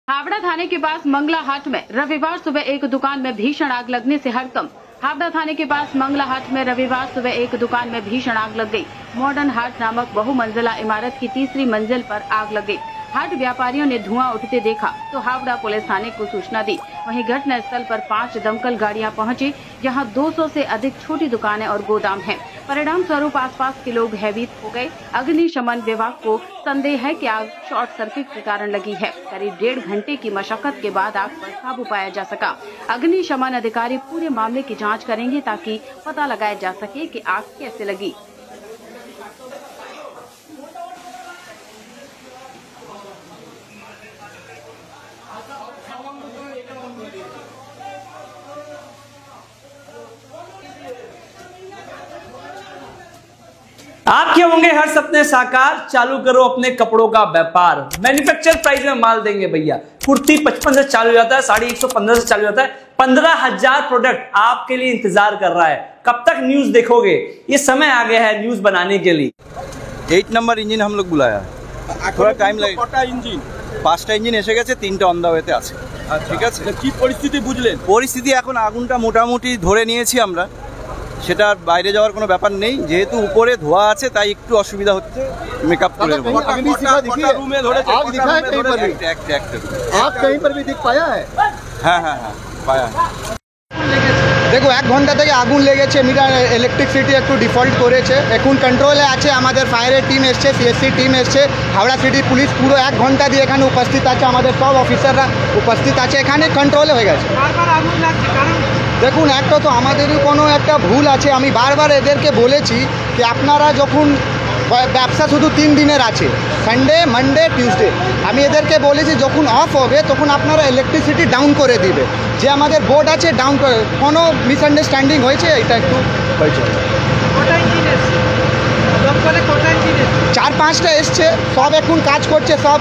हावड़ा थाने के पास मंगला हाट में रविवार सुबह एक दुकान में भीषण आग लगने से हड़कंप। हावड़ा थाने के पास मंगला हाट में रविवार सुबह एक दुकान में भीषण आग लग गई। मॉडर्न हाट नामक बहुमंजिला इमारत की तीसरी मंजिल पर आग लग गई। हाट व्यापारियों ने धुआं उठते देखा तो हावड़ा पुलिस थाने को सूचना दी। वहीं घटना स्थल पर 5 दमकल गाड़ियां पहुंची, जहां 200 से अधिक छोटी दुकानें और गोदाम हैं। परिणाम स्वरूप आसपास के लोग भयभीत हो गए। अग्निशमन विभाग को संदेह है कि आग शॉर्ट सर्किट के कारण लगी है। करीब 1.5 घंटे की मशक्कत के बाद आग पर काबू पाया जा सका। अग्निशमन अधिकारी पूरे मामले की जाँच करेंगे ताकि पता लगाया जा सके कि आग कैसे लगी। आपके होंगे हर सपने साकार, चालू करो अपने कपड़ों का व्यापार। मैन्युफैक्चर प्राइस में माल देंगे भैया। कुर्ती 55 से चालू हो जाता है, साड़ी 115 से चालू हो जाता है। 15,000 प्रोडक्ट आपके लिए इंतजार कर रहा है। कब तक न्यूज देखोगे? ये समय आ गया है न्यूज बनाने के लिए। 8 नंबर इंजिन हम लोग बुलाया, थोड़ा टाइम लगे। কটা ইঞ্জিন? 5টা ইঞ্জিন এসে গেছে, 3টা অন দা ওয়েতে আছে। ঠিক আছে, কি পরিস্থিতি বুঝলেন? পরিস্থিতি এখন আগুনটা মোটামুটি ধরে নিয়েছি আমরা, সেটা বাইরে যাওয়ার কোনো ব্যাপার নেই। যেহেতু উপরে ধোয়া আছে তাই একটু অসুবিধা হচ্ছে। মেকআপ করে कटा रूम में धोरे आग दिखा है कहीं पर भी? आग कहीं पर भी दिख पाया है? হ্যাঁ হ্যাঁ হ্যাঁ পায়া। দেখো 1 ঘন্টা থেকে আগুন লেগেছে। মিটার ইলেকট্রিসিটি একটু ডিফল্ট করেছে, এখন কন্ট্রোলে আছে। আমাদের ফায়ারের টিম এসছে, সিএসসি টিম এসছে, হাওড়া সিটি পুলিশ পুরো 1 ঘন্টা দিয়ে এখানে উপস্থিত আছে। আমাদের সব অফিসাররা উপস্থিত আছে, এখানে কন্ট্রোলে হয়ে গেছে। দেখুন, একটা তো আমাদেরই কোনো একটা ভুল আছে। আমি বারবার এদেরকে বলেছি যে আপনারা যখন ব্যবসা শুধু 3 দিনের আছে, সানডে, মানডে, টিউসডে। আমি এদেরকে বলেছি যখন অফ হবে তখন আপনারা ইলেকট্রিসিটি ডাউন করে দিবে। যে আমাদের বোর্ড আছে ডাউন করে, কোনো মিসআন্ডারস্ট্যান্ডিং হয়েছে, এটা একটু হয়েছে। 4-5টা এসছে, সব এখন কাজ করছে, সব